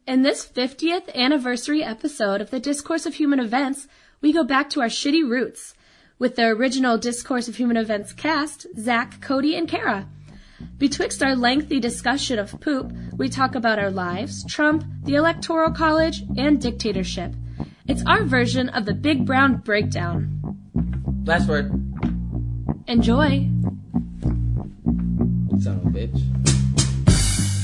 In this 50th anniversary episode of the Discourse of Human Events, we go back to our shitty roots with the original Discourse of Human Events cast, Zach, Cody, and Kara. Betwixt our lengthy discussion of poop, we talk about our lives, Trump, the Electoral College, and dictatorship. It's our version of the Big Brown Breakdown. Last word. Enjoy. Son of a bitch.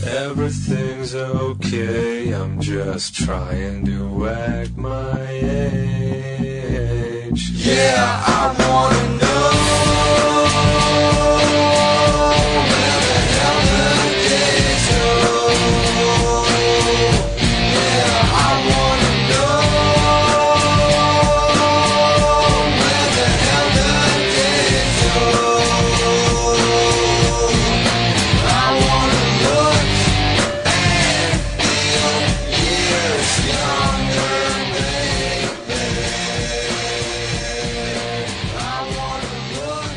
Everything's okay, I'm just trying to wag my age. Yeah, I wanna know where the hell the days go. Yeah, I wanna know where the hell the days go. I wanna look and feel years younger, baby. I wanna look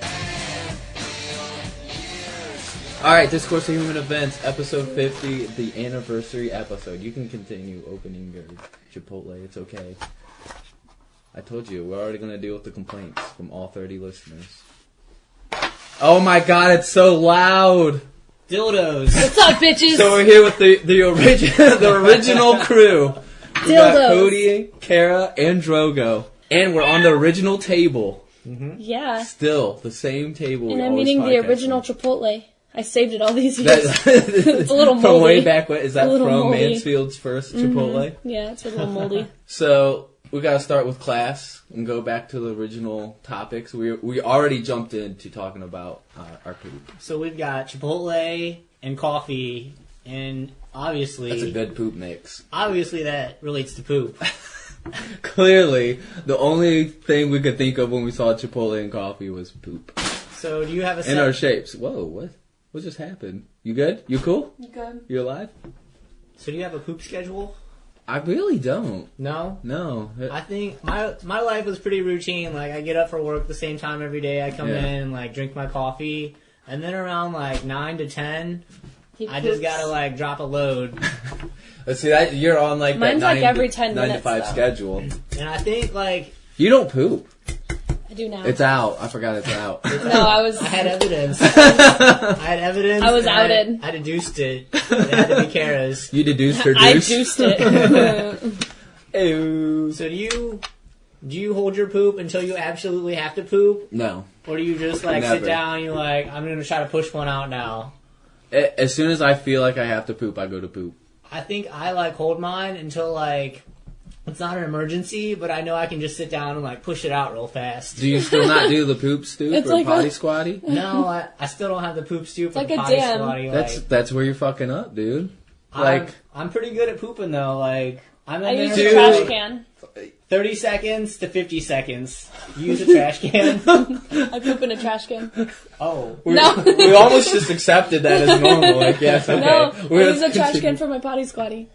and feel years younger. Alright, Discourse of Human Events, episode 50, the anniversary episode. You can continue opening your Chipotle, it's okay. I told you, we're already going to deal with the complaints from all 30 listeners. Oh my god, it's so loud! Dildos. What's up, bitches? So we're here with the original crew. We got Dildos. Cody, Kara, and Drogo. And we're on the original table. Yeah. Still, the same table. And we I'm always eating the podcast original from. Chipotle. I saved it all these years. It's a little From way moldy. back when, is that A little from moldy. Mansfield's first Chipotle? Yeah, it's a little moldy. So, we gotta start with class and go back to the original topics. We already jumped into talking about our poop. So we've got Chipotle and coffee, and obviously, That's a good poop mix. obviously that relates to poop. Clearly, the only thing we could think of when we saw Chipotle and coffee was poop. So do you have a And our set? shapes. Whoa, what just happened? You good? You cool? You good? You alive? So do you have a poop schedule? I really don't. No. No. I think my life was pretty routine. Like, I get up for work the same time every day. I come Yeah. in and like drink my coffee, and then around like 9 to 10, He I just poops. gotta like drop a load. Let's see, that you're on like Mine's that like 9 every to, 10 9 minutes, to 5 though. schedule. And I think like You don't poop. I do now. It's out. I forgot it's out. No, I was. I had evidence. I had evidence. I was and outed. I deduced it. It had to be Kara's. You deduced her I deuce. juiced it. Ew. So do you hold your poop until you absolutely have to poop? No. Or do you just like Never. sit down and you're like, I'm gonna try to push one out now? As soon as I feel like I have to poop, I go to poop. I think I like hold mine until like it's not an emergency, but I know I can just sit down and like push it out real fast. Do you still not do the poop stoop It's or like potty a- squatty? No, I still don't have the poop stoop. It's like or a potty dam. squatty, That's where you're fucking up, dude. Like, I'm pretty good at pooping though. Like I'm I in use there a Dude. for, trash like, can. 30 seconds to 50 seconds. Use a trash can. I poop in a trash can. Oh. No. we almost just accepted that as normal. Like, yes, okay. No, I We're use a trash continue. can for my potty squatty.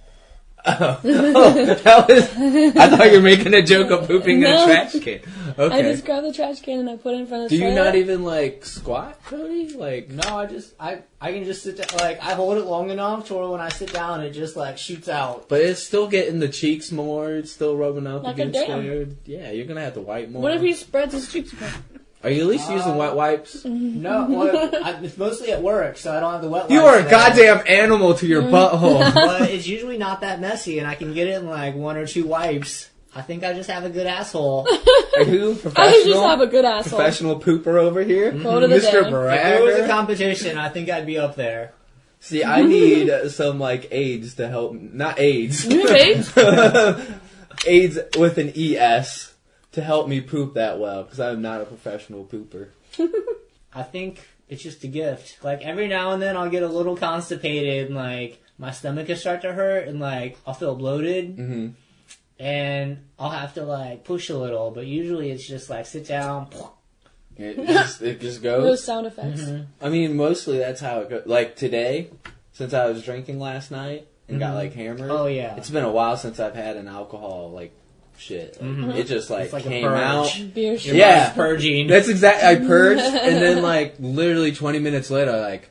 Oh, that was. I thought you were making a joke of pooping in a No. trash can. Okay. I just grab the trash can and I put it in front of the Do you toilet. not even like squat, Cody? Like, No, I can just sit down. Like, I hold it long enough to where when I sit down, it just like shoots out. but it's still getting the cheeks more. It's still rubbing up Like a against dam. there. Yeah, you're gonna have to wipe more. What if he spreads his cheeks apart? Are you at least using wet wipes? No, well, it's mostly at work, so I don't have the wet. You wipes are a there. goddamn animal to your butthole. But it's usually not that messy, and I can get it in like 1 or 2 wipes. I think I just have a good asshole. Are you I just professional? have a good asshole. Professional pooper over here, Quote of the Mr. day. If there was a Bragger. competition, I think I'd be up there. See, I need some like aids to help. Not AIDS. You have AIDS? AIDS with an ES to help me poop that well because I'm not a professional pooper. I think it's just a gift. Like, every now and then I'll get a little constipated, and like my stomach will start to hurt, and like I'll feel bloated. Mm-hmm. And I'll have to like push a little, but usually it's just like sit down. It just Those goes. sound effects. I mean, mostly that's how it goes. Like today, since I was drinking last night and got like hammered. Oh yeah, It's been a while since I've had an alcohol like shit. Like, It just like, It's like a came purge. out. Beer Your shit. Yeah. body's purging. That's exactly. I purged, and then like literally 20 minutes later, like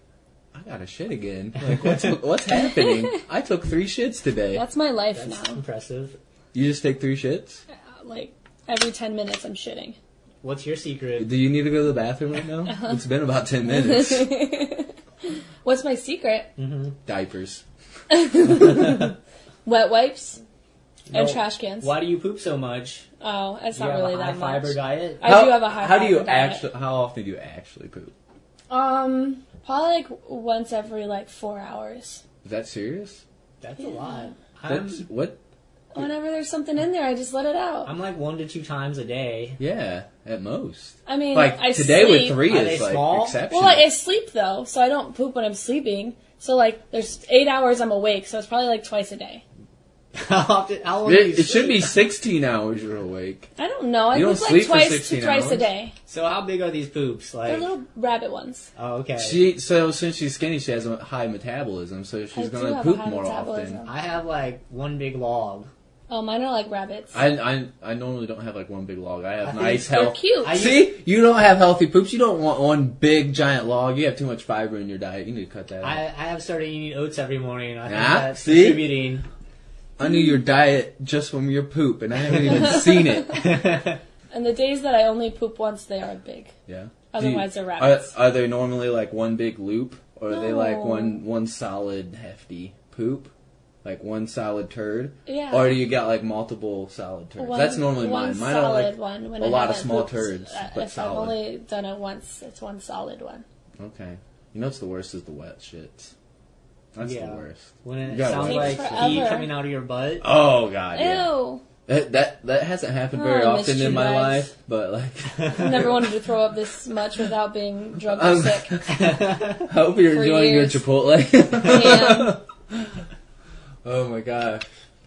I gotta shit again. Like, what's happening? I took 3 shits today. That's my life That's now. impressive. You just take 3 shits? Like, every 10 minutes I'm shitting. What's your secret? Do you need to go to the bathroom right now? It's been about 10 minutes. What's my secret? Diapers. Wet wipes and No, trash cans. Why do you poop so much? Oh, it's Do you not have really a high that fiber much. diet? I do have a high How do you fiber diet. actually? How often do you actually poop? Probably like once every like 4 hours. Is that serious? That's a lot. That's what? Whenever there's something in there, I just let it out. I'm like 1 to 2 times a day. Yeah, at most. I mean, Like I today sleep. with 3 Are is they like small? exceptional. Well, like, I sleep though, so I don't poop when I'm sleeping. So like, there's 8 hours I'm awake, so it's probably like twice a day. How long do you it should sleep? be 16 hours you're awake. I don't know. I You don't poop sleep for like 16 twice a hours? day. So how big are these poops? They're Like, little rabbit ones. oh, okay. So since she's skinny, she has a high metabolism, so I she's do gonna have a poop high more metabolism. often. I have like 1 big log. Oh, mine are like rabbits. I normally don't have like 1 big log. I have I think nice They're health. cute. See, you don't have healthy poops. You don't want 1 big giant log. You have too much fiber in your diet. You need to cut that out. I have started eating oats every morning. I think Ah, that's see? contributing. I knew your diet just from your poop, and I haven't even seen it. And the days that I only poop once, they are big. Yeah. Otherwise, they're rabbits. Are they normally like 1 big loop, or are they like No. one solid hefty poop, like 1 solid turd? Yeah. Or do you got like multiple solid turds? That's normally one mine. Mine are solid like one. When a I lot of haven't small pooped, turds, but if solid. I've only done it once, it's 1 solid one. Okay. You know what's the worst is the wet shits. That's Yeah. the worst. When it You got sounds one. like Takes pee forever. coming out of your butt. Oh god, yeah. Ew. That hasn't happened very Oh, I missed often in you my guys. life, but like Never wanted to throw up this much without being drunk or Um, sick. I hope you're For enjoying years. your Chipotle. Yeah. Oh my god.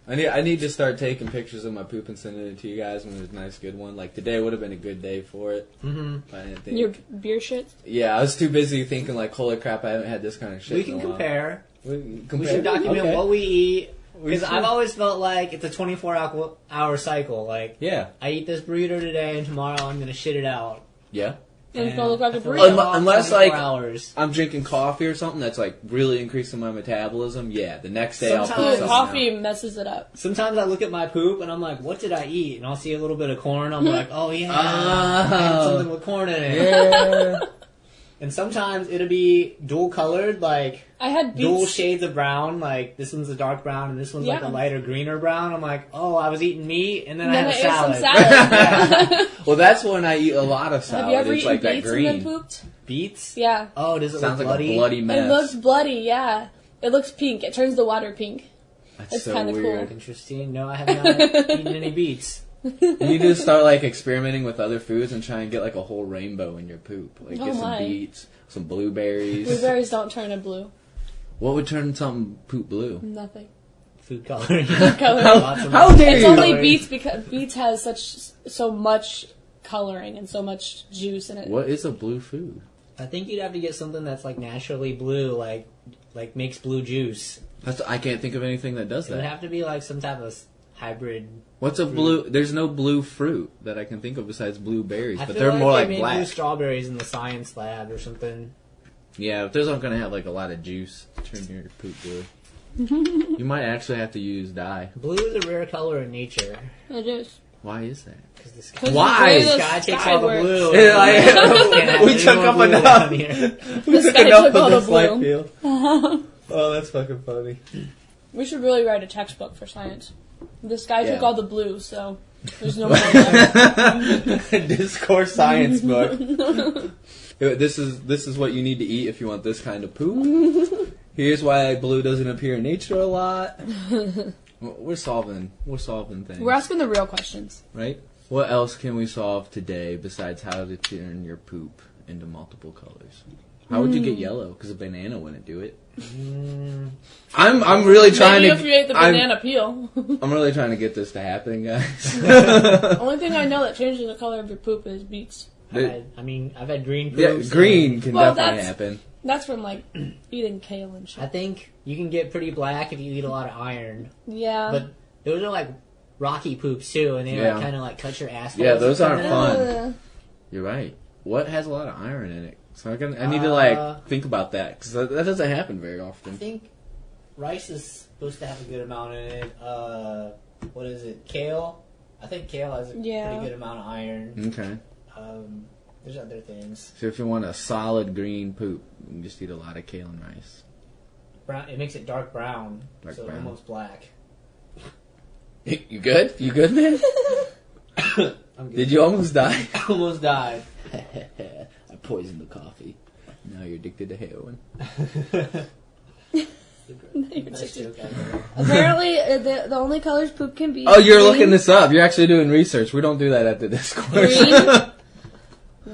I need to start taking pictures of my poop and sending it to you guys when there's a nice good one. Like today would have been a good day for it. Mm-hmm. I didn't think. Your beer shit? Yeah, I was too busy thinking like, holy crap, I haven't had this kind of shit. We in can a while. compare. We We should document Okay. what we eat. We Because should. I've always felt like it's a 24-hour cycle. Like, Yeah. I eat this burrito today, and tomorrow I'm going to shit it out. Yeah. And And go look like a I feel burrito. like Unless, 24 like- hours. I'm drinking coffee or something that's like really increasing my metabolism. Yeah, the next day I'll Sometimes- put Ooh, something coffee out. messes it up. Sometimes I look at my poop, and I'm like, what did I eat? And I'll see a little bit of corn. I'm like, oh yeah, I had something with corn in it. Yeah. And sometimes it'll be dual colored, like I had dual beets. shades of brown. Like this one's a dark brown, and this one's like Yeah. a lighter greener brown. I'm like, oh, I was eating meat, and then And I then had I a ate salad. some salad. Well, that's when I eat a lot of Have salad. you ever it's eaten like that beets and then green. pooped? Beets? Yeah. Oh, does it Sounds look like bloody? a bloody mess. It looks bloody, yeah. It looks pink. It turns the water pink. That's it's so kinda weird. Interesting. No, I have not eaten any beets. You need to start like experimenting with other foods and try and get like a whole rainbow in your poop. Like Oh get some my. beets, some blueberries. Blueberries don't turn it blue. What would turn something poop blue? Nothing. Food coloring. Coloring. Lots of How dare It's you? only coloring. beets because beets has so much coloring and so much juice in it. What is a blue food? I think you'd have to get something that's like naturally blue, like makes blue juice. I can't think of anything that does It would that. have to be like some type of hybrid. What's a blue? There's no blue fruit that I can think of besides blueberries, I but feel they're more they like made black. blue strawberries in the science lab or something. Yeah, if those aren't gonna have like a lot of juice to turn your poop blue. You might actually have to use dye. Blue is a rare color in nature. It is. Why is that? Because the 'Cause Why? the way sky takes sky all the works. blue. Yeah, like- Can't have we any took more up blue enough. down here. The sky Enough took of all the this life blue. field. Oh, that's fucking funny. We should really write a textbook for science. This guy Yeah. took all the blue, so there's no more left. Discourse science book. This is what you need to eat if you want this kind of poop. Here's why blue doesn't appear in nature a lot. We're solving things. We're asking the real questions. Right? What else can we solve today besides how to turn your poop into multiple colors? How would you get yellow? Because a banana wouldn't do it. I'm really trying Maybe to. if you ate the I'm- banana peel. I'm really trying to get this to happen, guys. Only thing I know that changes the color of your poop is beets. I've had green poop. Yeah, green can Well, definitely that's- happen. That's from like eating kale and I shit. think you can get pretty black if you eat a lot of iron. Yeah. But those are like rocky poops too, and they Yeah. kind of like cut your ass. Yeah, those aren't fun. Ugh. You're right. What has a lot of iron in it? So I need to think about that because that doesn't happen very I often. think rice is supposed to have a good amount in it. What is it? Kale? I think kale has a pretty good amount of iron. Okay. There's other things. So if you want a solid green poop, you can just eat a lot of kale and rice. Brown. It makes it dark brown, so brown. almost black. You good? You good, man? I'm good. Did you almost die? I almost died. I poisoned the coffee. Now you're addicted to heroin. Apparently, the only colors poop can be. Oh, you're green, looking this up. You're actually doing research. We don't do that at the Discourse. green,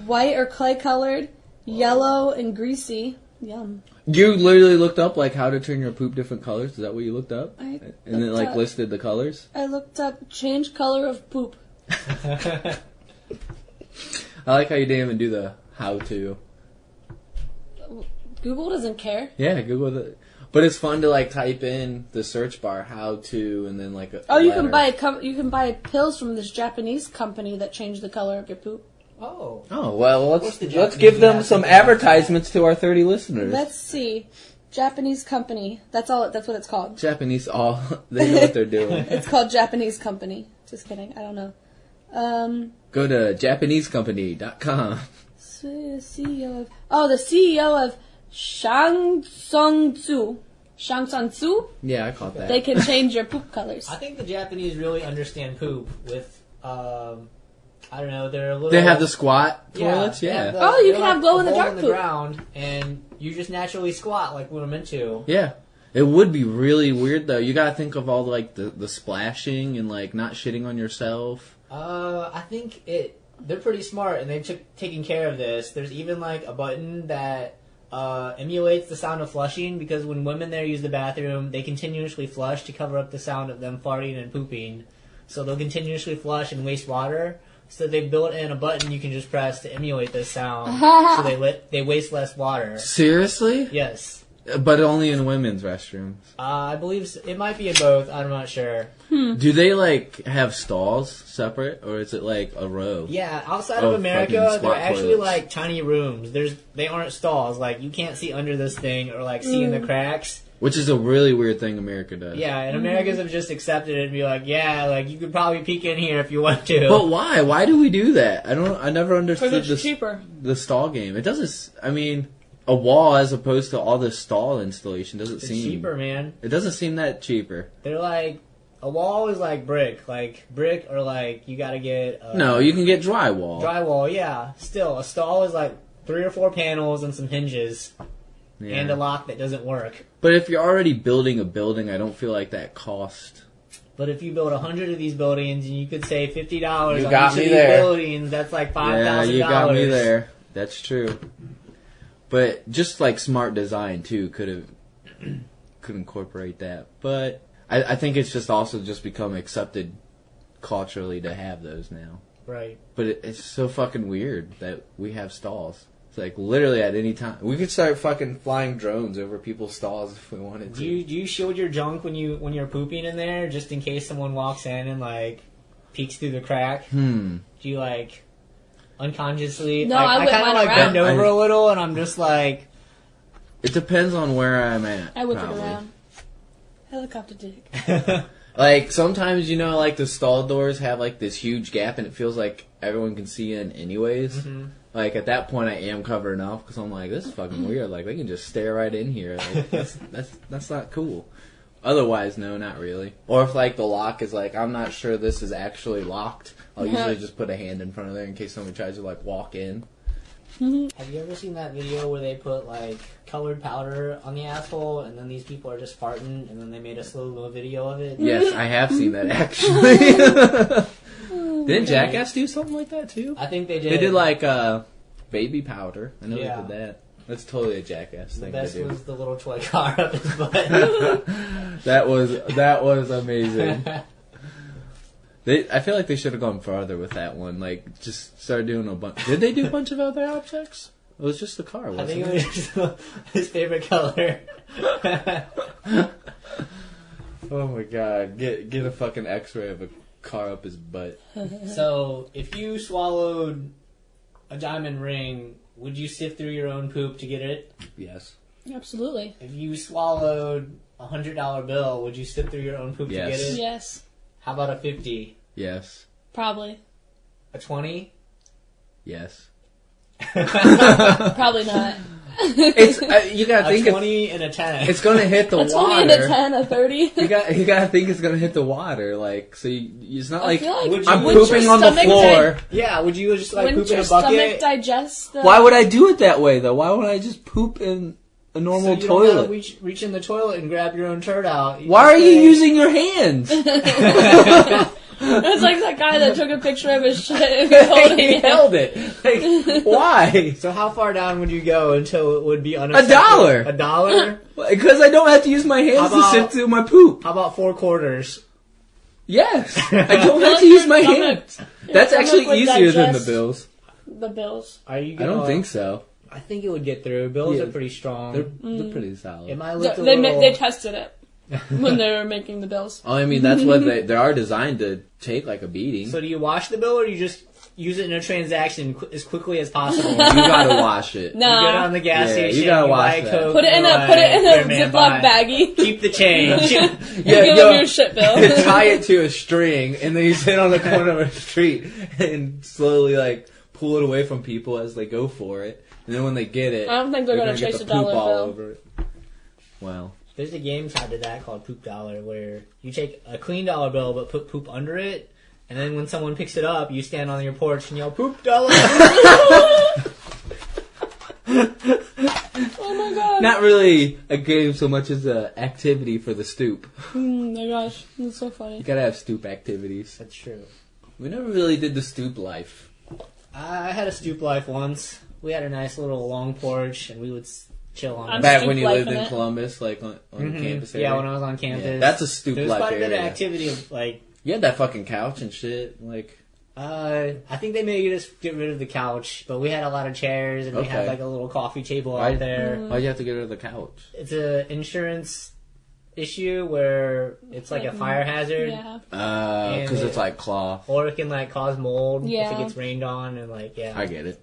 white or clay colored, yellow, and greasy. Yum. You literally looked up how to turn your poop different colors. Is that what you looked up? I And then looked up- listed the colors. I looked up change color of poop. I like how you didn't even do the how to. Google doesn't care. Yeah, Google it. But it's fun to type in the search bar how to and then a Oh, you letter. can buy pills from this Japanese company that change the color of your poop. Oh. Oh well, What's the let's Japanese give them one? some advertisements to our 30 listeners. Let's see. Japanese company. That's all. That's what it's called. Japanese, they know what they're doing. It's called Japanese company. Just kidding. I don't know. Go to JapaneseCompany.com. CEO of the CEO of Shangsung Tzu. Yeah, I caught that. They can change your poop colors. I think the Japanese really understand poop with, I don't know, they're a little... They have the squat Yeah, toilets? they Yeah. have Oh, you they're can have glow-in-the-dark a hole in poop. the ground, and you just naturally squat like we're meant to. Yeah. It would be really weird, though. You gotta think of all, the splashing and, not shitting on yourself. I think they're pretty smart, and they've taken care of this. There's even, a button that emulates the sound of flushing, because when women there use the bathroom, they continuously flush to cover up the sound of them farting and pooping. So they'll continuously flush and waste water. So they've built in a button you can just press to emulate this sound, so they waste less water. Seriously? Yes. But only in women's restrooms. I believe it might be in both. I'm not sure. Do they, have stalls separate, or is it, a row? Yeah, outside Oh, of America, fucking they're squat actually toilets. tiny rooms. They aren't stalls. You can't see under this thing or see in the cracks. Which is a really weird thing America does. Yeah, and Americans have just accepted it and be like, yeah, you could probably peek in here if you want to. But why? Why do we do that? I never understood Because it's cheaper. the stall game. It doesn't. A wall as opposed to all this stall installation doesn't It's seem cheaper, man. It doesn't seem that cheaper. They're a wall is brick. Brick or you gotta get... No, you can get drywall. Drywall, yeah. Still, a stall is 3 or 4 panels and some hinges. Yeah. And a lock that doesn't work. But if you're already building a building, I don't feel like that cost. But if you build 100 of these buildings and you could save $50 You on each got of me these there. buildings, that's $5,000. Yeah, you got me there. That's true. But just smart design too could incorporate that. But I think it's just also just become accepted culturally to have those now. Right. But it's so fucking weird that we have stalls. It's literally at any time. We could start fucking flying drones over people's stalls if we wanted to. Do you shield your junk when you're pooping in there, just in case someone walks in and peeks through the crack? Do you unconsciously? No, I I whip kind of mine bend around. over a little, and I'm just It depends on where I'm at. I whip probably. it around. Helicopter dick. Sometimes, the stall doors have, this huge gap, and it feels like everyone can see in anyways. Mm-hmm. At that point, I am covering off, because I'm this is fucking weird. They can just stare right in here. That's not cool. Otherwise, no, not really. Or if, the lock is, I'm not sure this is actually locked, I'll usually just put a hand in front of there in case somebody tries to, walk in. Have you ever seen that video where they put colored powder on the asshole, and then these people are just farting, and then they made a slow-mo video of it? Yes, I have seen that, actually. Didn't Jackass do something like that, too? I think they did. They did baby powder. I know they did that. That's totally a Jackass The thing best to do. was the little toy car up his butt. That was amazing. I feel like they should have gone farther with that one. Just start doing a bunch. Did they do a bunch of other objects? It was just the car, I wasn't think it? it was just his favorite color. Oh my god! Get a fucking X-ray of a car up his butt. So, if you swallowed a diamond ring, would you sift through your own poop to get it? Yes. Absolutely. If you swallowed $100 bill, would you sift through your own poop Yes. to get it? Yes. How about a 50? Yes. Probably. A 20? Yes. Probably not. It's you gotta A think 20 and a 10. it's gonna hit the A 20 and water. a 10, a 30. You gotta think it's gonna hit the water, like so. It's not I like feel like would I'm would pooping your on the stomach floor. Yeah, would you just like Wouldn't poop in your a bucket? stomach digest the... Why would I do it that way though? Why would I just poop in a normal so you don't gotta toilet? reach in the toilet and grab your own turd out. Why are you using your hands? It's like that guy that took a picture of his shit and was holding He it. held it. Like, why? So how far down would you go until it would be unacceptable? $1. $1? Because I don't have to use my hands How to about- sift through my poop. How about 4 quarters? Yes, I don't have Like to use your my stomach- hands. your That's stomach actually would easier than the digest bills. The bills. Are you I gonna, don't think so. I think it would get through. Bills Yeah. are pretty strong. They're pretty solid. It might They, lift a little. they tested it when they were making the bills. Oh, I mean, that's what they are designed to take like a beating. So do you wash the bill or you just use it in a transaction as quickly as possible? You gotta wash it. No. You get on the gas Yeah, you station, gotta you wash buy a that. Coke, Put it in you're a like, "Here, man, Ziploc bye. baggie. Keep the change. Yeah, Give them your shit bill. tie it to a string, and then you sit on the corner of a street and slowly like pull it away from people as they go for it. And then when they get it, I don't think they're gonna get chase the a dollar poop all bill. over it. Well, There's a game tied to that called Poop Dollar where you take a clean dollar bill but put poop under it, and then when someone picks it up, you stand on your porch and yell, "Poop Dollar!" Oh my god. not really a game so much as an activity for the stoop. Oh my gosh. That's so You funny. gotta have stoop activities. That's true. We never really did the stoop life. I had a stoop life once. We had a nice little long porch, and we would chill on I'm it. Back stoop when you life lived in in it. Columbus, like on the campus area. Yeah, when I was on campus. Yeah, that's a stoop There's life quite a bit area. of activity of like. You had that fucking couch and shit. Like, I think they made us get rid of the couch, but we had a lot of chairs and we had Okay. like a little coffee table Why- out there. why'd you have to get rid of the couch? It's a insurance issue where it's like a fire hazard, Yeah. Because it's like cloth. or it can like cause mold if Yeah. it gets rained on, and like I get it.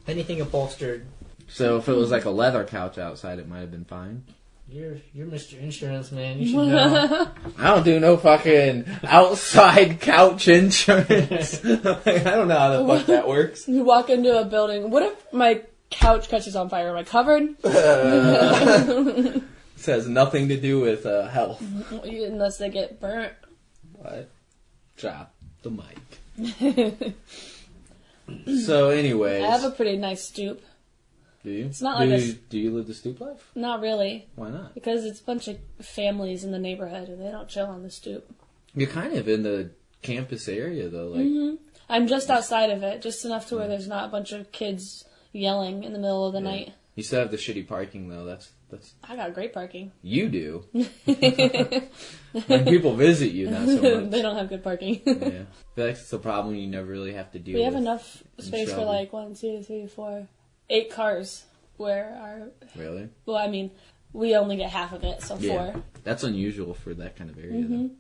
anything upholstered. So if it was like a leather couch outside, it might have been fine. You're Mr. Insurance Man. You should know. I don't do no fucking outside couch insurance. I don't know how the fuck that works. You walk into a building. What if my couch catches on fire? Am I covered? This has nothing to do with health. Unless they get burnt. What? Drop the mic. So, anyways, I have a pretty nice stoop. do you? it's not like do a- you, do you live the stoop life? Not really. Why not? Because it's a bunch of families in the neighborhood and they don't chill on the stoop. You're kind of in the campus area though, like. I'm just outside of it, just enough to where there's not a bunch of kids yelling in the middle of the night. You still have the shitty parking though. That's I got great parking. you do. When people visit you, not so much. They don't have good parking. Yeah, I feel like it's a problem you never really have to deal We with. have enough space for Shelby. like 1, 2, 3, 4, 8 cars. Where our Really? well, I mean, we only get half of it, so 4. Yeah. That's unusual for that kind of area though.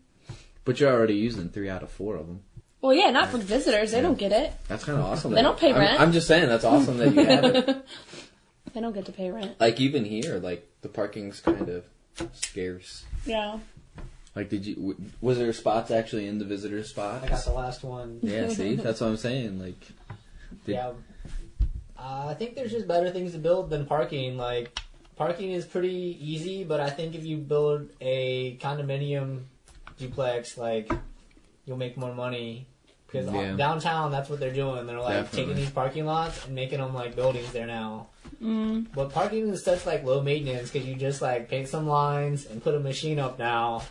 But you're already using 3 out of 4 of them. Well, yeah, not for visitors. They don't get it. That's kind of awesome. They don't pay rent. I'm just saying that's awesome that you have it. They don't get to pay rent. Like even here, like the parking's kind of scarce. Yeah. Like, was there spots actually in the visitor spots? I got the last one. Yeah, see, that's what I'm saying. Like, Yeah. I think there's just better things to build than parking. Like, parking is pretty easy, but I think if you build a condominium duplex, like, you'll make more money. Because Yeah. downtown, that's what they're doing. They're, like, Definitely. taking these parking lots and making them, like, buildings there now. But parking is such, like, low maintenance because you just, like, paint some lines and put a machine up now.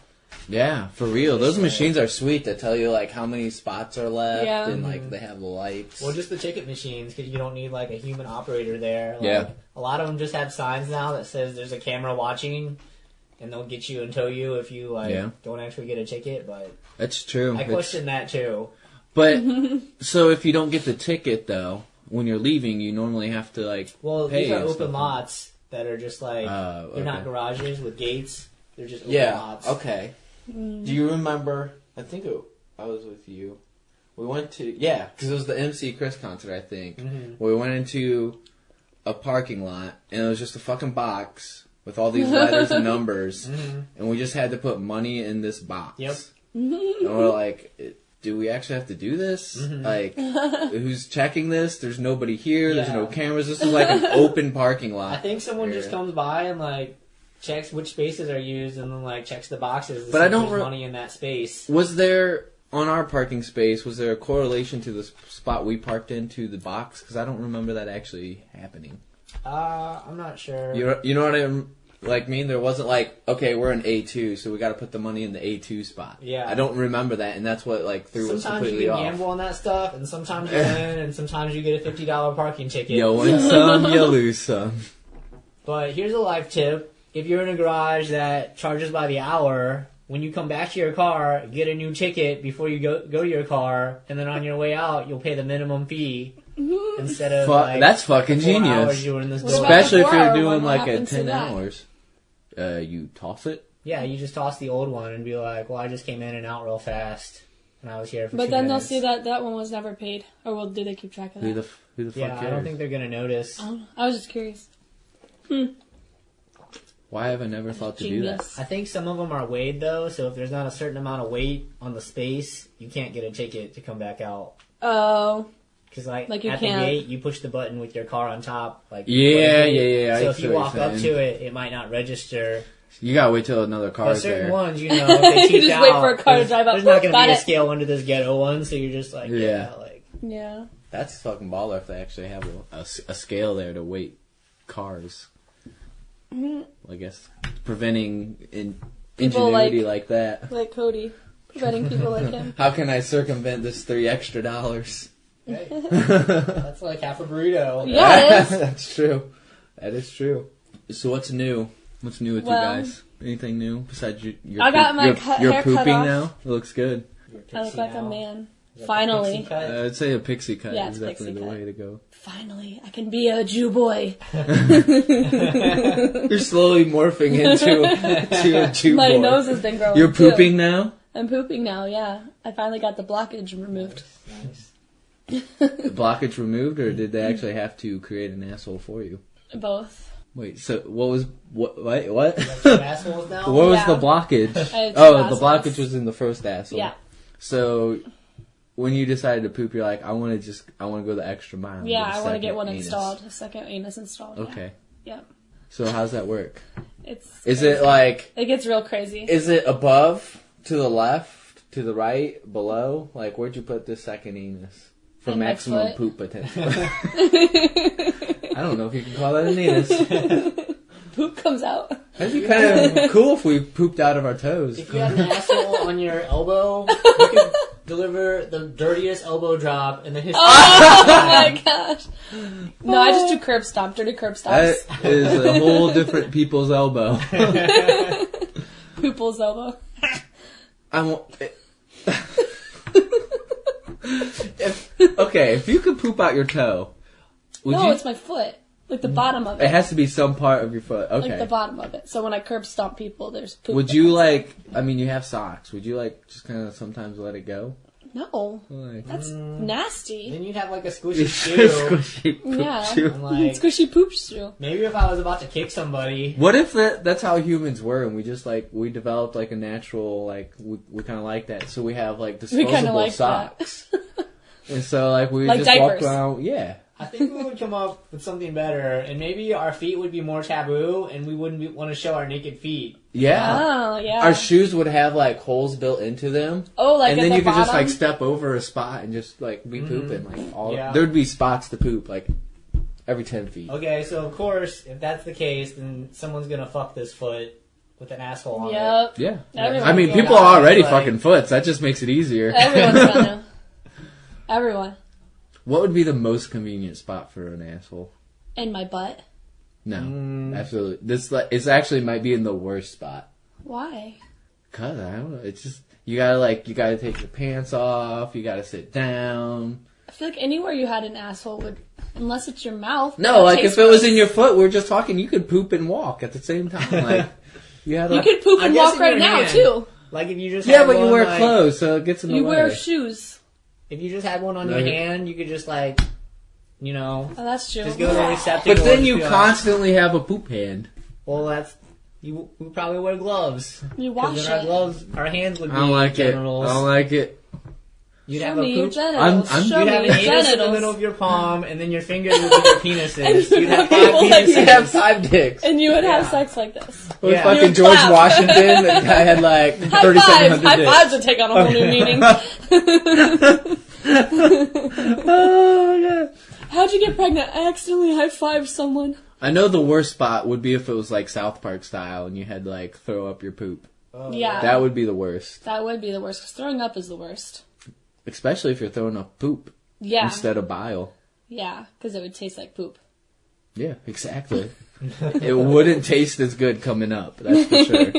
yeah, for real. Those machines are sweet that tell you like how many spots are left Yeah. and like they have the lights. Well, just the ticket machines, because you don't need, like, a human operator there. Like, Yeah. A lot of them just have signs now that says there's a camera watching, and they'll get you and tow you if you, like, Yeah. don't actually get a ticket, but That's true. I question that, too. But so if you don't get the ticket though, when you're leaving, you normally have to like Well, pay these are and open stuff. lots that are just, like, they're okay. not garages with gates. They're just open Yeah. lots. Okay. Do you remember? I think I was with you. We went to because it was the MC Chris concert. I think we went into a parking lot, and it was just a fucking box with all these letters and numbers, and we just had to put money in this box. Yep. And we're like, do we actually have to do this? Like, who's checking this? There's nobody here. There's no cameras. This is like an open parking lot. I think someone just comes by and like checks which spaces are used, and then like checks the boxes. But I don't money in that space. Was there on our parking space? Was there a correlation to the spot we parked into the box? Because I don't remember that actually happening. I'm not sure. You know what I mean? There wasn't like, okay, we're in A2, so we got to put the money in the A2 spot. Yeah. I don't remember that, and that's what like threw us completely off. Sometimes you can gamble on that stuff, and sometimes you win, and sometimes you get a $50 parking ticket. You win some, you lose some. But here's a life tip: if you're in a garage that charges by the hour, when you come back to your car, get a new ticket before you go to your car, and then on your way out, you'll pay the minimum fee. Instead of that's fucking 4 genius. hours you were in this building. Especially if you're doing what like a happens to 10 that? hours. You toss it? Yeah, you just toss the old one and be like, well, I just came in and out real fast, and I was here for 2 But then minutes. they'll see that one was never paid. Or do they keep track of that? Who the fuck Yeah, cares? I don't think they're going to notice. I was just curious. Why have I never thought to do that? Genius. I think some of them are weighed, though, so if there's not a certain amount of weight on the space, you can't get a ticket to come back out. Oh. Because, like you at can't. the gate, you push the button with your car on top. Like Yeah. So I if see you what walk you're up saying. to it, it might not register. You gotta wait till another But car's certain there. ones, if they You cheap just out, wait for a car to there's- drive up. There's not going to Got be a it. scale under this ghetto one, so you're just like, Yeah. That's fucking baller if they actually have a scale there to weight cars. Well, I guess preventing People ingenuity like that. Like Cody. Preventing people like him. How can I circumvent this $3 extra? Hey, that's like half a burrito. Yeah, it is. That's true. That is true. So what's new? What's new with you Well, guys? Anything new besides your I got my you're hair cut pooping off. now? It looks good. I look like a man. Is that the Finally. pixie cut? I'd say a pixie cut Yeah, is it's definitely pixie the cut. way to go. Finally, I can be a Jew boy. You're slowly morphing into a Jew My boy. nose has been growing. You're too. pooping now? I'm pooping now, yeah. I finally got the blockage removed. Nice. The blockage removed, or did they actually have to create an asshole for you? Both. Wait, so what? Got two assholes now? What was Yeah. the blockage? I had two Oh, the assholes. blockage was in the first asshole. Yeah. So when you decided to poop, you're like, I want to go the extra mile. and Yeah, get a I want to get second one anus. installed. A second anus installed. Yeah. Okay. Yeah. So how's that work? It's Is crazy. it like? It gets real crazy. Is it above, to the left, to the right, below? Like, where'd you put this second anus for In my maximum foot. poop potential? I don't know if you can call that an anus. Poop comes out. That'd be kind of cool if we pooped out of our toes. If you had an asshole on your elbow, you could deliver the dirtiest elbow drop in the history. Oh my gosh. No, I just do curb stomp. Dirty curb That stomps. is a whole different people's elbow. Poople's elbow. I want. If you could poop out your toe, would No, you? it's my foot. Like the bottom of it. It has to be some part of your foot. Okay. Like the bottom of it. So when I curb stomp people, there's poop. Would that you comes like? I mean, you have socks. Would you like just kind of sometimes let it go? out. No. Like, That's nasty. Then you'd have like a squishy it's shoe. squishy poop Yeah. shoe. And like, Squishy poop shoe. maybe if I was about to kick somebody, What if that's how humans were, and we just we developed like a natural we kind of like that, so we have like kinda disposable like socks, and so we Like just walk diapers. around. Yeah. I think we would come up with something better, and maybe our feet would be more taboo, and we wouldn't want to show our naked feet. Yeah. Oh, yeah. Our shoes would have holes built into them. Oh, like and at then the you could bottom? just step over a spot and just be pooping Yeah. There'd be spots to poop every 10 feet. Okay, so of course, if that's the case, then someone's gonna fuck this foot with an asshole on it. Yep. Yeah. Everyone's I mean, gonna. people are already Like- fucking foots. That just makes it easier. Everyone's gonna. Everyone. What would be the most convenient spot for an asshole? In my butt. No, absolutely. This actually might be in the worst spot. Why? Cause I don't know. It's just you gotta take your pants off. You gotta sit down. I feel like anywhere you had an asshole would, unless it's your mouth. No, that if tastes it was gross. in your foot, we're just talking. You could poop and walk at the same time. You had You could poop I and guess walk in right your now hand. too. Like if you just Yeah, had but you one, wear like- clothes, so it gets in the You way. wear shoes. If you just had one on No, your you- hand, you could just you know. Oh, that's true. Just go there and accept it. But then you constantly have a poop hand. Well, we probably wear gloves. You wash Then our it. gloves, our hands would be I don't like it. genitals. I don't like it. You'd Show have me a your poop. genitals. Show You'd me have your an anus in the middle genitals. of your palm, and then your fingers would be your penises. And You'd have people 5 like- penises. You have 5 dicks. And you would have sex like this. With Yeah. fucking You would George clap. Washington, the guy had like High 3,700 fives! High dicks. fives would take on a whole new meaning. Oh, God. How'd you get pregnant? I accidentally high-fived someone. I know the worst spot would be if it was like South Park style and you had to like throw up your poop. Oh, Yeah. That would be the worst. That would be the worst, because throwing up is the worst. Especially if you're throwing up poop Yeah. instead of bile. Yeah, because it would taste like poop. Yeah, exactly. It wouldn't taste as good coming up, that's for sure.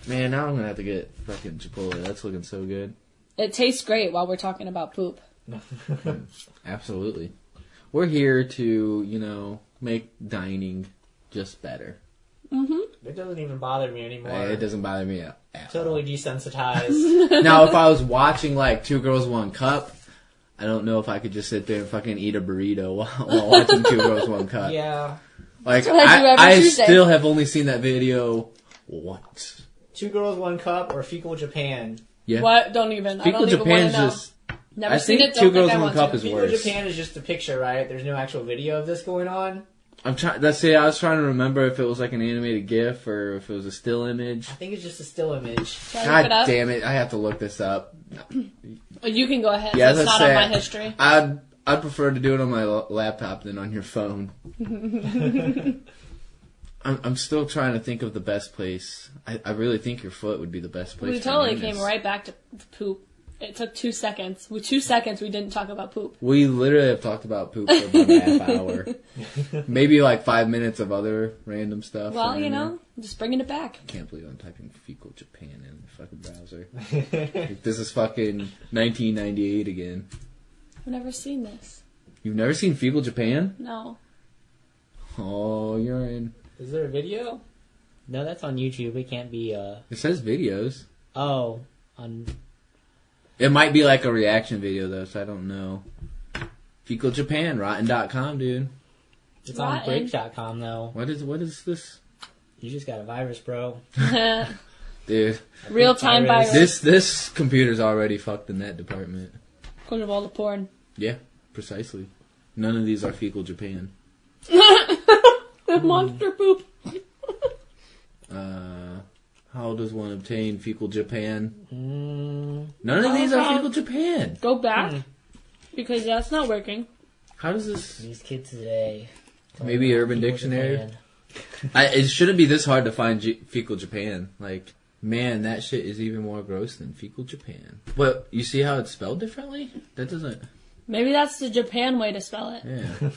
Man, now I'm gonna have to get fucking Chipotle. That's looking so good. It tastes great while we're talking about poop. Absolutely. We're here to, make dining just better. It doesn't even bother me anymore. It doesn't bother me at all. Totally desensitized. Now, if I was watching like Two Girls, One Cup, I don't know if I could just sit there and fucking eat a burrito while watching Two Girls, One Cup. Yeah. Like, That's what I do every I Tuesday. still have only seen that video once. 2 Girls, 1 Cup, or Fecal Japan. Yeah. What? Don't even. I Fecal don't even want Japan's to know. just... Never I seen think it. Two Don't Girls, think I One want Cup to. is Fecal worse. Japan is just a picture, right? There's no actual video of this going on. I was trying to remember if it was like an animated GIF or if it was a still image. I think it's just a still image. Should I look it God up? damn it, I have to look this up. Well, you can go ahead. Yeah, It's let's not say on my history. I'd prefer to do it on my laptop than on your phone. I'm still trying to think of the best place. I really think your foot would be the best place. We for totally anus. came right back to poop. It took 2 seconds. With 2 seconds, we didn't talk about poop. We literally have talked about poop for about a half hour. Maybe like 5 minutes of other random stuff. Well, in there. just bringing it back. I can't believe I'm typing Fecal Japan in the fucking browser. Like, this is fucking 1998 again. I've never seen this. You've never seen Fecal Japan? No. Oh, you're in. Is there a video? No, that's on YouTube. It can't be, It says videos. Oh. On... It might be like a reaction video though, so I don't know. Fecal Japan, rotten.com, dude. It's on Rotten. break.com, though. What is this? You just got a virus, bro. Dude. Real-time virus. This computer's already fucked in that department. Because of all the porn. Yeah, precisely. None of these are Fecal Japan. Monster poop. How does one obtain Fecal Japan? Mm, None of these are Fecal Japan. Go back. Because that's not working. How does this... these kids today. Maybe Urban Fecal Dictionary? Japan. It shouldn't be this hard to find Fecal Japan. Like, man, that shit is even more gross than Fecal Japan. Well, you see how it's spelled differently? That doesn't... Maybe that's the Japan way to spell it. Yeah.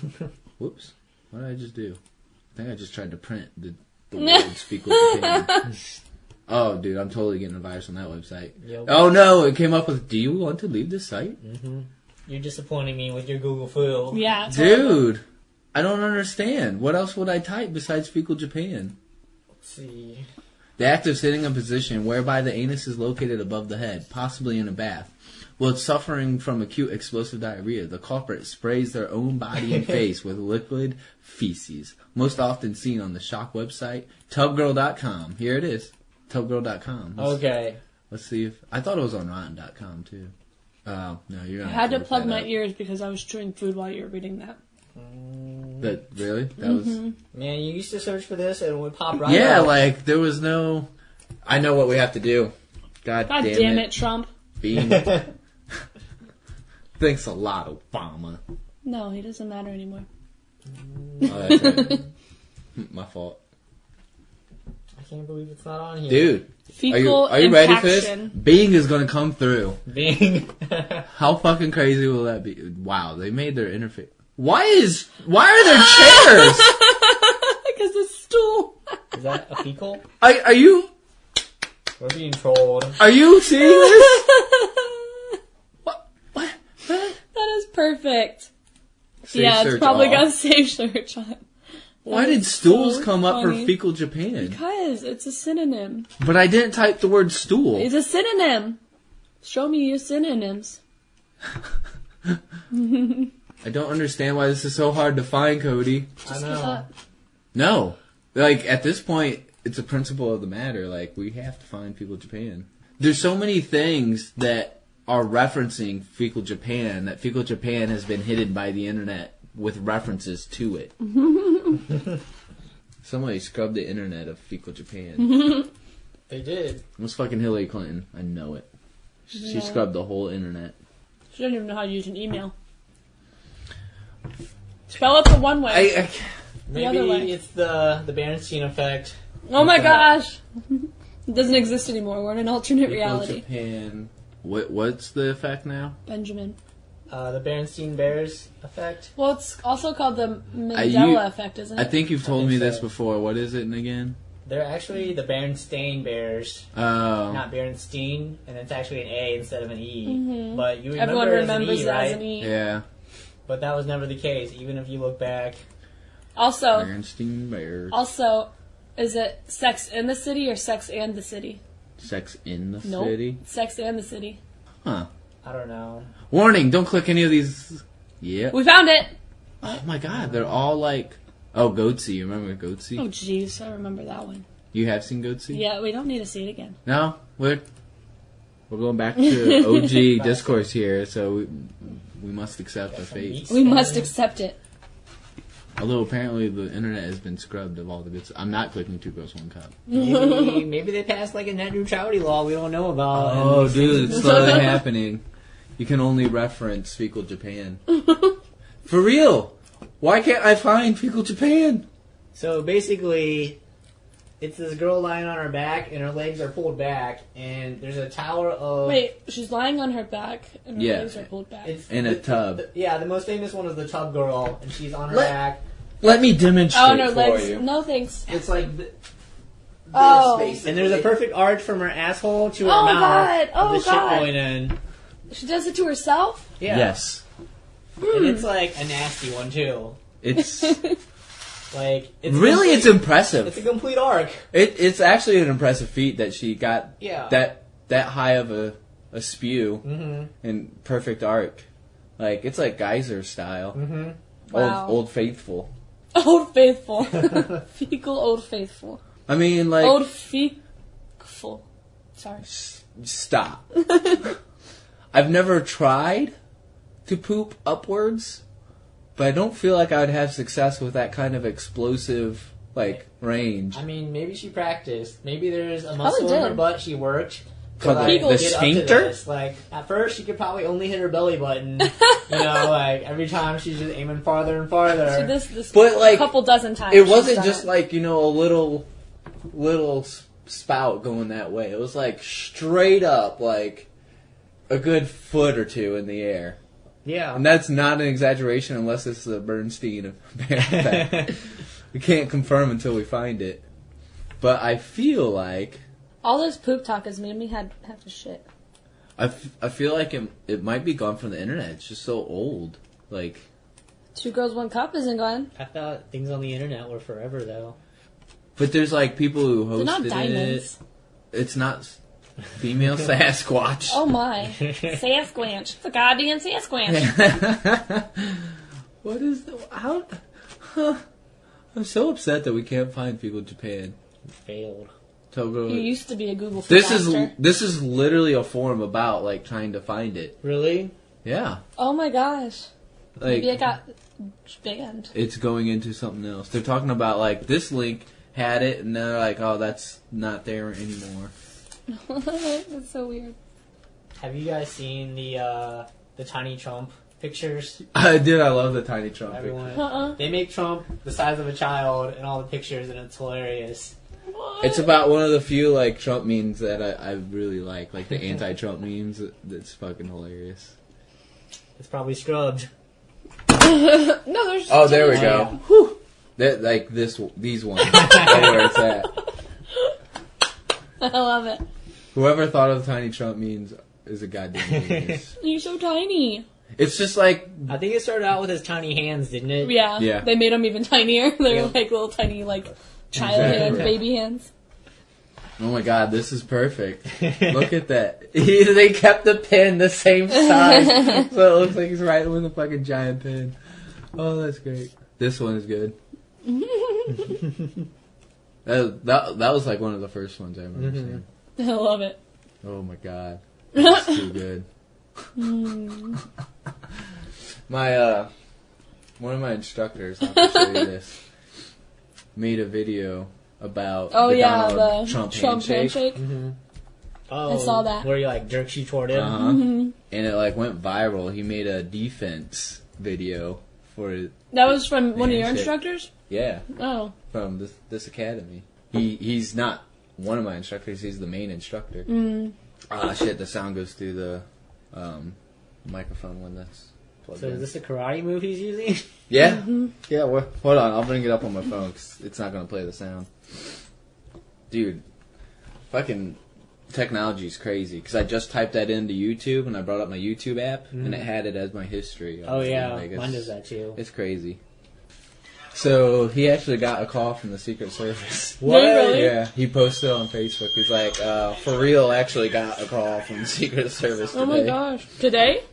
Whoops. What did I just do? I think I just tried to print the words Fecal Japan. Oh, dude, I'm totally getting a virus on that website. Yep. Oh, no, it came up with, do you want to leave this site? Mm-hmm. You're disappointing me with your Google Foo. Yeah. It's horrible. Dude, I don't understand. What else would I type besides Fecal Japan? Let's see. The act of sitting in a position whereby the anus is located above the head, possibly in a bath. While suffering from acute explosive diarrhea, the culprit sprays their own body and face with liquid feces, most often seen on the shock website, tubgirl.com. Here it is, tubgirl.com. Okay. Let's see if... I thought it was on rotten.com, too. Oh, no, you're I not. had to plug my ears because I was chewing food while you were reading that. That, really? That was... Man, you used to search for this and it would pop right Yeah, up. like, there was no... I know what we have to do. God God damn it, Trump. Being... Thanks a lot, Obama. No, he doesn't matter anymore. Oh, that's right. My fault. I can't believe it's not on here. Dude, Fecal are you ready for this? impaction. Bing is going to come through. Bing. How fucking crazy will that be? Wow, they made their interface. Why are there chairs? Because it's stool. Is that a fecal? Are you We're being trolled. seeing this? What? That is perfect. Save yeah, it's search probably all. got a safe search on it. Why That did is stools so come up for funny. Fecal Japan? Because it's a synonym. But I didn't type the word stool. It's a synonym. Show me your synonyms. I don't understand why this is so hard to find, Cody. I know. No. Like, at this point, it's a principle of the matter. Like, we have to find Fecal Japan. There's so many things that are referencing Fecal Japan that Fecal Japan has been hidden by the internet with references to it. Somebody scrubbed the internet of Fecal Japan. They did. It was fucking Hillary Clinton. I know it. She scrubbed the whole internet. She doesn't even know how to use an email. Spell it the one way. Maybe other way. it's the Berenstein effect. Oh my gosh! It doesn't exist anymore. We're in an alternate Fecal reality. Japan. What's the effect now? Benjamin. The Berenstein Bears effect. Well, it's also called the Mandela effect, isn't it? I think you've told me this so. before. What is it again? They're actually the Berenstain Bears. Oh. Not Berenstein, and it's actually an A instead of an E. Mm-hmm. But you remember Everyone it remembers as an E, it right? as an E. Yeah. But that was never the case, even if you look back. Also, Berenstein Bears. Is it Sex in the City or Sex and the City? Sex in the Nope. City? Sex and the City. Huh. I don't know. Warning, don't click any of these. Yeah. We found it! Oh my god, they're all like... Oh, Goatsy. You remember Goatsy? Oh jeez, I remember that one. You have seen Goatsy? Yeah, we don't need to see it again. No? We're going back to OG discourse here, so we must accept our fate. We must accept it. Although apparently the internet has been scrubbed of all the good stuff. I'm not clicking 2 Girls 1 Cup. Maybe they passed like a net neutrality law we don't know about. Oh, dude, it's slowly happening. You can only reference Fecal Japan. For real! Why can't I find Fecal Japan? So basically, it's this girl lying on her back, and her legs are pulled back, and there's a tower of... Wait, she's lying on her back, and her legs are pulled back. It's In a tub. The most famous one is the tub girl, and she's on her back. Let me demonstrate Oh, no, for legs. you. No, thanks. It's like... Oh. Basically. And there's a perfect arch from her asshole to her Oh, mouth. God. With Oh, the shit God. going in. She does it to herself? Yeah. Yes. And it's like a nasty one, too. It's... Like, it's really, it's impressive. It's a complete arc. It's actually an impressive feat that she got Yeah. that high of a spew Mm-hmm. and perfect arc. Like, it's like Geyser style. Mm-hmm. Wow. Old Faithful. Old Faithful. Fecal Old Faithful. I mean, like... Old Fecal. Sorry. Stop. I've never tried to poop upwards, but I don't feel like I would have success with that kind of explosive, like, range. I mean, maybe she practiced. Maybe there's a muscle Probably in her did. butt she worked. Called like, the get up to sphincter? this. Like, at first, she could probably only hit her belly button. Like, every time she's just aiming farther and farther. So this But, like, couple dozen times. It she's wasn't done just it. like, a little spout going that way. It was like straight up, like a good foot or two in the air. Yeah. And that's not an exaggeration unless it's the Bernstein effect. We can't confirm until we find it. But I feel like... All this poop talk has made me have to shit. I feel like it might be gone from the internet. It's just so old. Like... 2 Girls 1 Cup isn't gone. I thought things on the internet were forever, though. But there's like people who hosted They're not diamonds. it. It's not female Sasquatch. Oh my. Sasquatch. It's a goddamn Sasquatch. What is the... How... Huh. I'm so upset that we can't find Fecal Japan. Failed. Togo. You used to be a Google This disaster. is literally a forum about like trying to find it. Really? Yeah. Oh my gosh. Like Maybe it got banned. it's going into something else. They're talking about like this link had it and they're like, oh, that's not there anymore. That's so weird. Have you guys seen the tiny Trump pictures? I love the tiny Trump. Everyone, they make Trump the size of a child in all the pictures, and it's hilarious. What? It's about one of the few like Trump memes that I really like the anti-Trump memes. That's fucking hilarious. It's probably scrubbed. No, there's. Oh, there we Oh, go. yeah. Whew. That like these ones. That's where it's at. I love it. Whoever thought of tiny Trump memes is a goddamn genius. You're so tiny. It's just like I think it started out with his tiny hands, didn't it? Yeah. Yeah. They made them even tinier. They're Yeah. like little tiny, like, child Exactly. hands, baby hands. Oh my god, this is perfect. Look at that. They kept the pen the same size, so it looks like he's writing with a fucking giant pen. Oh, that's great. This one is good. that was like one of the first ones I remember seeing. I love it. Oh my god. That's too good. One of my instructors, I'll have to show you this, made a video about the Trump handshake. Mm-hmm. Oh, I saw that. Where you like jerks you toward him. Mm-hmm. And it like went viral. He made a defense video for it. That was from one of your instructors? Yeah. Oh. From this academy. He's not one of my instructors. He's the main instructor. Ah, shit! The sound goes through the microphone when that's plugged in. So is this a karate move he's using? Yeah. Yeah. Well, hold on. I'll bring it up on my phone because it's not gonna play the sound. Dude, fucking technology is crazy. Because I just typed that into YouTube and I brought up my YouTube app and it had it as my history. Oh yeah, like, mine does that too. It's crazy. So he actually got a call from the Secret Service. What? Really? Yeah, he posted on Facebook. He's like, for real, actually got a call from the Secret Service today. Oh my gosh. Today?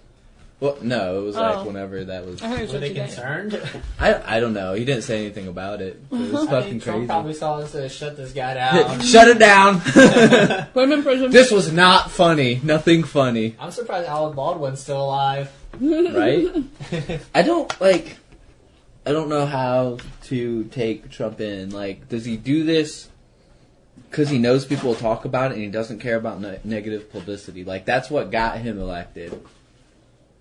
Well, no, it was like whenever that was. I heard it Were they today. concerned? I don't know. He didn't say anything about it. It was fucking Trump crazy. probably saw this to shut this guy down. Shut it down! Put him in prison. This was not funny. Nothing funny. I'm surprised Alec Baldwin's still alive. Right? I don't know how to take Trump in. Like, does he do this because he knows people will talk about it and he doesn't care about negative publicity? Like, that's what got him elected.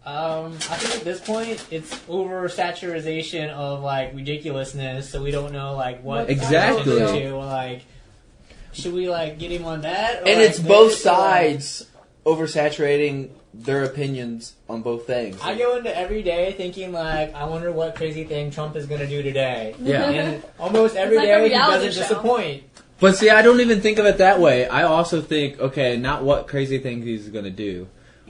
I think at this point it's oversaturation of like ridiculousness, so we don't know like what Exactly. to, like, should we like get him on that? Or, And like, it's both this, or, like- sides oversaturating their opinions on both things. I go into every day thinking like, I wonder what crazy thing Trump is going to do today. Yeah. And almost every It's like a day he reality doesn't show. disappoint. But see, I don't even think of it that way. I also think, okay, not what crazy thing he's going to do.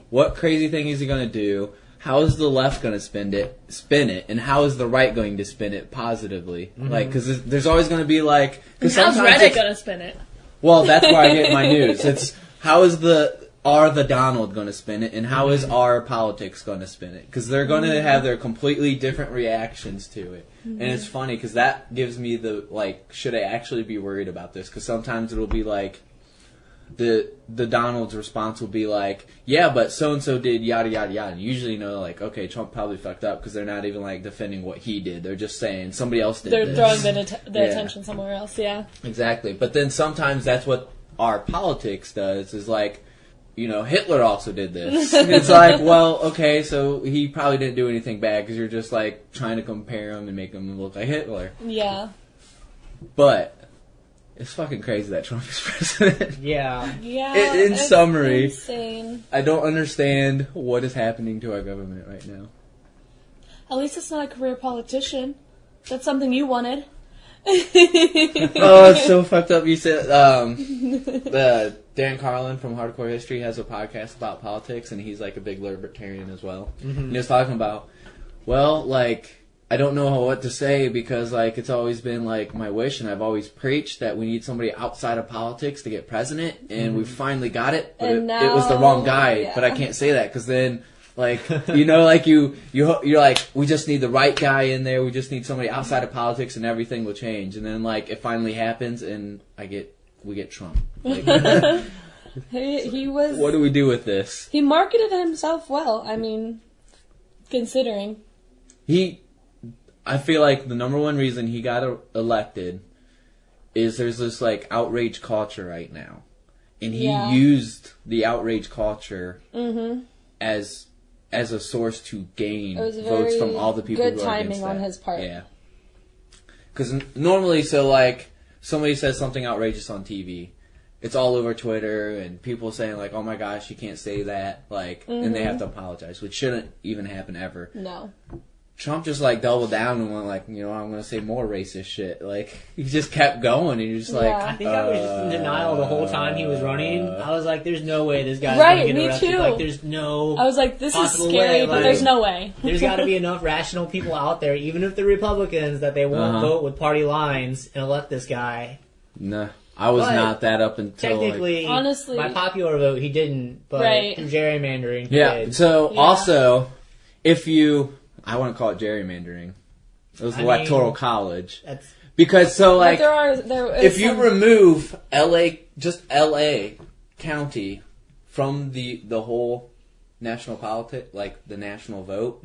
What crazy thing is he going to do? How is the left going to spin it? And how is the right going to spin it positively? Like, because there's always going to be like... How's sometimes Reddit gonna spin it? Well, that's where I get my news. It's how is the Donald going to spin it, and how is our politics going to spin it? Because they're going to have their completely different reactions to it. And it's funny because that gives me the, like, should I actually be worried about this? Because sometimes it'll be like, the Donald's response will be like, yeah, but so-and-so did yada, yada, yada. And usually, you know, like, okay, Trump probably fucked up because they're not even, like, defending what he did. They're just saying somebody else did They're this. throwing their Yeah. attention somewhere else, yeah. Exactly. But then sometimes that's what our politics does, is like, you know, Hitler also did this. It's like, well, okay, so he probably didn't do anything bad because you're just, like, trying to compare him and make him look like Hitler. Yeah. But it's fucking crazy that Trump is president. Yeah. Yeah. In it's summary, insane. I don't understand what is happening to our government right now. At least it's not a career politician. That's something you wanted. Oh, it's so fucked up. You said Dan Carlin from Hardcore History has a podcast about politics, and he's like a big libertarian as well. And he was talking about, well, like, I don't know what to say because, like, it's always been, like, my wish, and I've always preached that we need somebody outside of politics to get president, and we finally got it, but And it was the wrong guy. yeah. But I can't say that because then, like, you know, like, you're like, we just need the right guy in there, we just need somebody outside of politics, and everything will change. And then, like, it finally happens, and we get Trump. Like, He was... what do we do with this? He marketed himself well, I mean, considering. I feel like the number one reason he got elected is there's this, like, outrage culture right now. And he used the outrage culture as a source to gain It was votes very from all the people good who are against timing on that. his part. Yeah. Because normally, so, like, somebody says something outrageous on TV. It's all over Twitter, and people saying, like, oh my gosh, you can't say that, like, and they have to apologize, which shouldn't even happen ever. No. Trump just, like, doubled down and went, like, you know, I'm going to say more racist shit. Like, he just kept going, and you're just like... Yeah. I think I was just in denial the whole time he was running. I was like, there's no way this guy's Right, going to get me arrested. too. Like, there's no... I was like, this is possible scary, way, but like- there's no way. There's got to be enough rational people out there, even if they're Republicans, that they won't vote with party lines and elect this guy. Nah. I was But not that up until technically, Honestly. by popular vote, he didn't. But Right. through gerrymandering, he Yeah. did. So Yeah. also, if you, I wouldn't call it gerrymandering. It was I electoral mean, college. That's Because so But like, there is if you some- remove just LA County from the whole national like the national vote,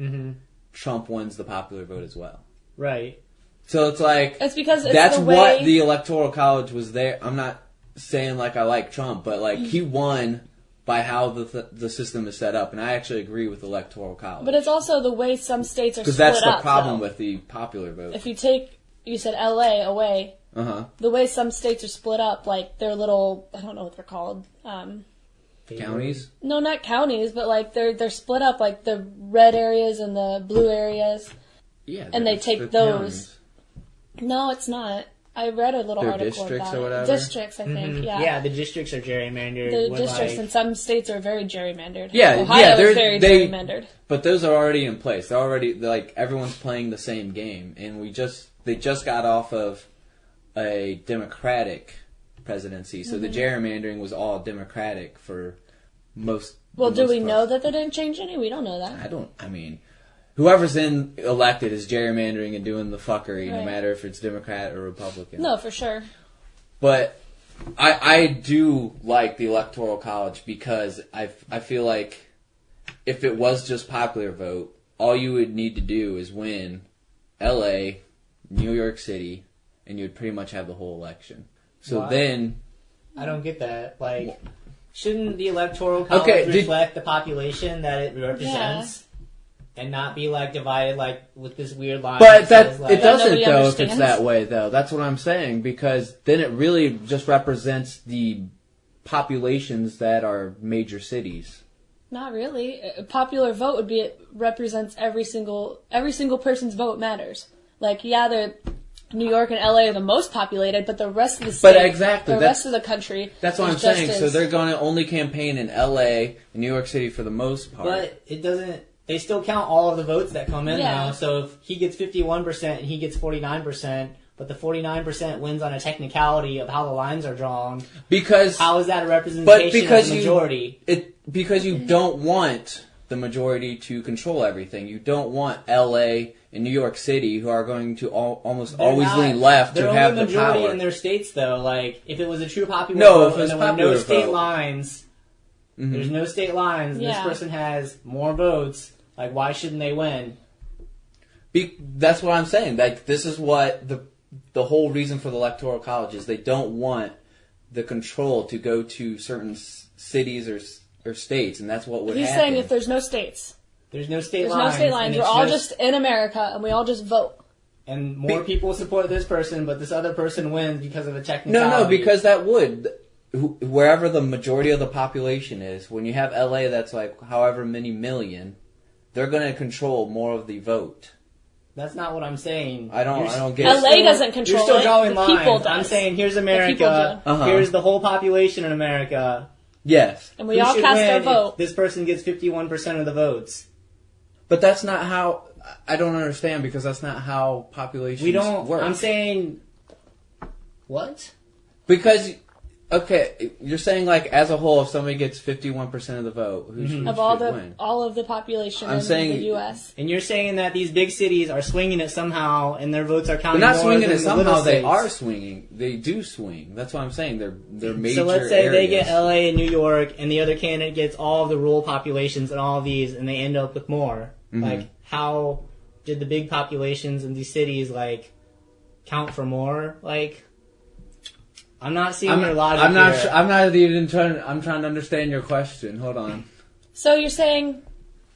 Trump wins the popular vote as well. right. So it's like It's because it's that's the way, what the electoral college was there. I'm not saying like I like Trump, but like he won by how the system is set up, and I actually agree with electoral college. But it's also the way some states are split because that's the up, problem though. with the popular vote. If you take, you said LA away, Uh-huh. the way some states are split up, like their little, I don't know what they're called. Counties? No, not counties, but like they're split up, like the red areas and the blue areas. Yeah. And they they're- take they're those. counties. No, it's not. I read a little They're article districts about or it. whatever? Districts, I think. Yeah. Yeah, the districts are gerrymandered. The with, districts like, in some states are very gerrymandered. Yeah, Ohio yeah, is very gerrymandered. But those are already in place. They're already, like, everyone's playing the same game. And they just got off of a Democratic presidency. So the gerrymandering was all Democratic for most. Well, the do most we part. know that they didn't change any? We don't know that. I mean, whoever's elected is gerrymandering and doing the fuckery, no Right. matter if it's Democrat or Republican. No, for sure. But I do like the Electoral College because I feel like if it was just popular vote, all you would need to do is win LA, New York City, and you'd pretty much have the whole election. So Why? then... I don't get that. Like, shouldn't the electoral college reflect the population that it represents? And not be like divided like with this weird line. But says, like, it doesn't nobody though if it's understands. that way though. That's what I'm saying because then it really just represents the populations that are major cities. Not really. A popular vote would be it represents every single person's vote matters. Like, yeah, New York and LA are the most populated, but the rest of the state, the rest of the country, that's what I'm saying. So they're going to only campaign in LA and New York City for the most part. But it doesn't. They still count all of the votes that come in Yeah. now. So if he gets 51% and he gets 49%, but the 49% wins on a technicality of how the lines are drawn, because how is that a representation of the majority? Because you don't want the majority to control everything. You don't want LA and New York City, who are going to almost always lean left, to have the power. They're only majority in their states, though. Like, if it was a true popular vote and there were no state lines, there's no state lines, and this person has more votes, like, why shouldn't they win? That's what I'm saying. Like, this is what the whole reason for the Electoral College is. They don't want the control to go to certain cities or states, and that's what would happen. He's saying if there's no states. There's no state lines. There's no state lines. We're all just in America, and we all just vote. And more people support this person, but this other person wins because of a technicality. No, because that would... Wherever the majority of the population is, when you have LA that's like however many million, they're going to control more of the vote. That's not what I'm saying. I don't get LA doesn't control You're still drawing it. lines. People does. I'm saying here's America. Here's the whole population in America. Yes. And we all cast our vote. This person gets 51% of the votes. But that's not how... I don't understand because that's not how populations work. I'm saying... What? Because... Okay, you're saying like as a whole, if somebody gets 51% of the vote, who should win? All of the population in the U.S. And you're saying that these big cities are swinging it somehow, and their votes are counting. They're not more swinging than it the somehow. little They states. are swinging. They do swing. That's what I'm saying. They're major. So let's say areas. they get LA and New York, and the other candidate gets all of the rural populations and all of these, and they end up with more. Like, how did the big populations in these cities like count for more? Like. I'm not seeing your logic here. I'm not even trying. I'm trying to understand your question. Hold on. So you're saying,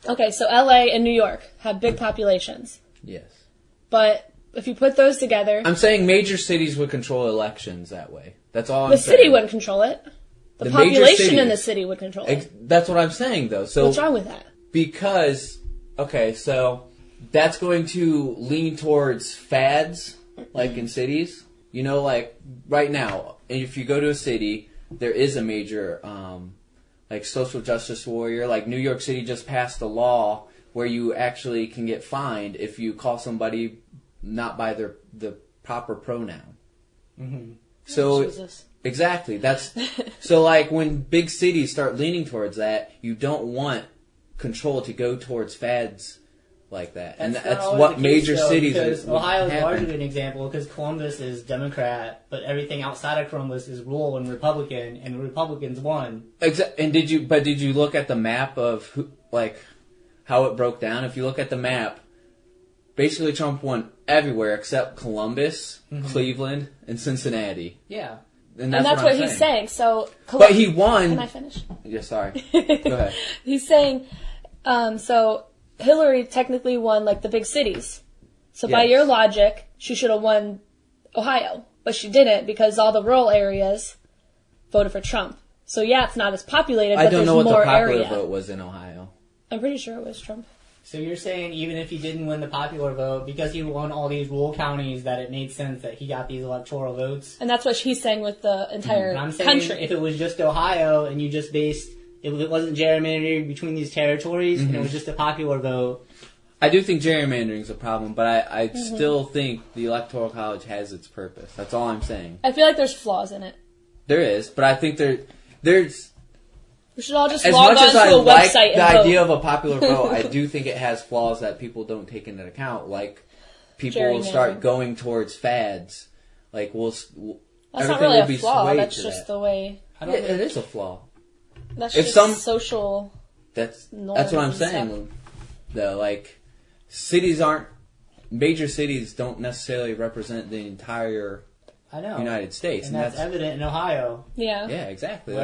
okay, so LA and New York have big populations. Yes. But if you put those together, I'm saying major cities would control elections that way. That's all. The city wouldn't control it. The population in the city would control it. That's what I'm saying, though. So what's wrong with that? Because so that's going to lean towards fads, like in cities. You know, like right now, if you go to a city, there is a major, like social justice warrior. Like New York City just passed a law where you actually can get fined if you call somebody not by the proper pronoun. Mm-hmm. So Exactly. That's so like when big cities start leaning towards that, you don't want control to go towards fads like that. And that's what major cities because Ohio is largely an example because Columbus is Democrat, but everything outside of Columbus is rural and Republican, and the Republicans won. And did you look at the map of how it broke down? If you look at the map, basically Trump won everywhere except Columbus, Cleveland, and Cincinnati. Yeah. And that's what he's saying. So, but he won. Can I finish? Yeah, sorry. Go ahead. He's saying, so Hillary technically won like the big cities. So by your logic, she should have won Ohio, but she didn't because all the rural areas voted for Trump. So yeah, it's not as populated, but there's more area. I don't know what the popular vote was in Ohio. I'm pretty sure it was Trump. So you're saying even if he didn't win the popular vote, because he won all these rural counties, that it made sense that he got these electoral votes? And that's what he's saying with the entire country. If it was just Ohio and you just based, if it wasn't gerrymandering between these territories and it was just a popular vote. I do think gerrymandering is a problem, but I still think the Electoral College has its purpose. That's all I'm saying. I feel like there's flaws in it. There is, but I think there's... We should all just log on to a website and vote. As much as I like the idea of a popular vote, I do think it has flaws that people don't take into account. Like, people will start going towards fads. Like, that's not really a flaw. That's just the way... It is a flaw. That's just social That's what I'm saying. Though, like, major cities don't necessarily represent the entire United States. And that's evident in Ohio. Yeah. Yeah, exactly.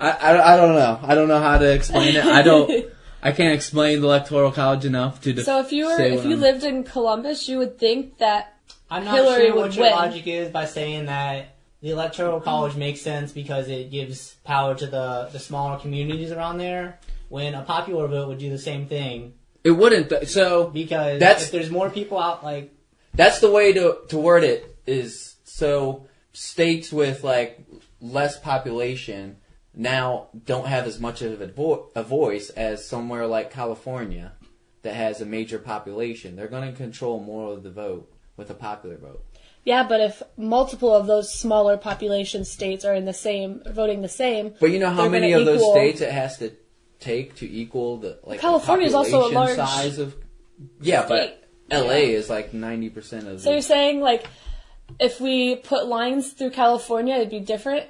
I don't know. I don't know how to explain it. I can't explain the Electoral College enough to. So if you lived in Columbus, you would think that I'm not Hillary sure would what your win. logic is by saying that the Electoral College makes sense because it gives power to the smaller communities around there. When a popular vote would do the same thing. It wouldn't. Because if there's more people out, like that's the way to word it is. So states with like less population now don't have as much of a voice as somewhere like California that has a major population. They're going to control more of the vote with a popular vote. Yeah, but if multiple of those smaller population states are voting the same... But you know how many of those states it has to take to equal the California is also a large size of... Yeah, state. But LA is like 90% of So you're saying, like, if we put lines through California, it'd be different?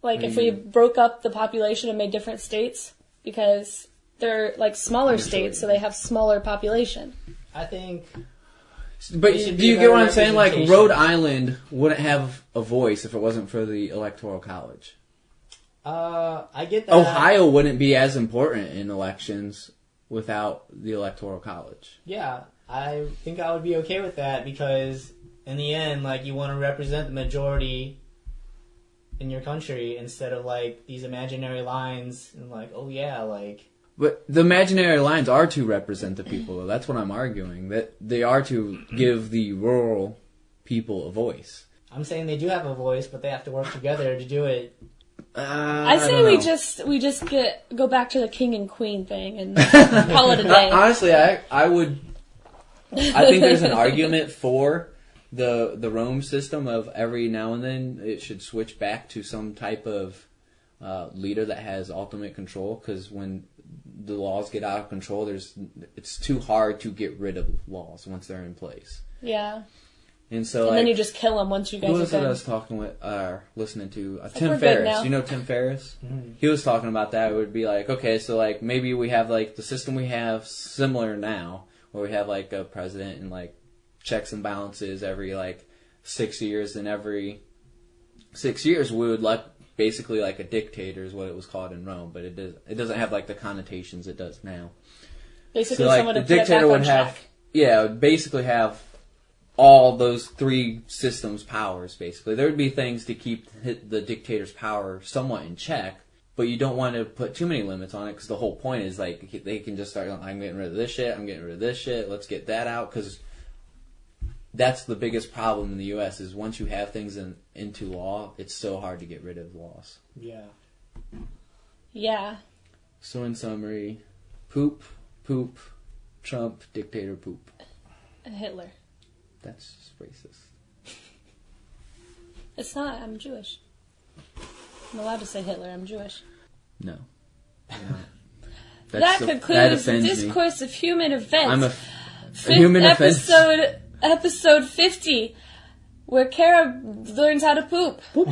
Like, if we broke up the population and made different states, because they're, like, smaller states, so they have smaller population. I think... But do you get what I'm saying? Like, Rhode Island wouldn't have a voice if it wasn't for the Electoral College. I get that. Ohio wouldn't be as important in elections without the Electoral College. Yeah, I think I would be okay with that, because in the end, like, you want to represent the majority in your country instead of like these imaginary lines and like, oh yeah, like. But the imaginary lines are to represent the people, though. That's what I'm arguing. That they are to give the rural people a voice. I'm saying they do have a voice, but they have to work together to do it. I say we just go back to the king and queen thing and call it a day. Honestly, I think there's an argument for the Rome system of every now and then it should switch back to some type of leader that has ultimate control, because when the laws get out of control, it's too hard to get rid of laws once they're in place. Yeah. And then you just kill them once you guys. Who was it I was talking with, listening to? Tim Ferriss. You know Tim Ferriss? Mm-hmm. He was talking about that. It would be like, okay, so like maybe we have like the system we have similar now, where we have like a president and like checks and balances every like 6 years, and every 6 years we would like basically like a dictator is what it was called in Rome, but it doesn't have like the connotations it does now. Basically, so, like, someone the to put it dictator back would on have track. it would basically have all those three systems' powers. Basically, there would be things to keep the dictator's power somewhat in check, but you don't want to put too many limits on it, because the whole point is like they can just start. I'm getting rid of this shit. I'm getting rid of this shit. Let's get that out, because that's the biggest problem in the U.S. is once you have things into law, it's so hard to get rid of laws. Yeah. Yeah. So in summary, poop, Trump, dictator, poop. Hitler. That's just racist. It's not. I'm Jewish. I'm allowed to say Hitler. I'm Jewish. No. That concludes the offends me. Discourse of Human Events. I'm a Fifth human offense. episode 50, where Kara learns how to poop. Poop.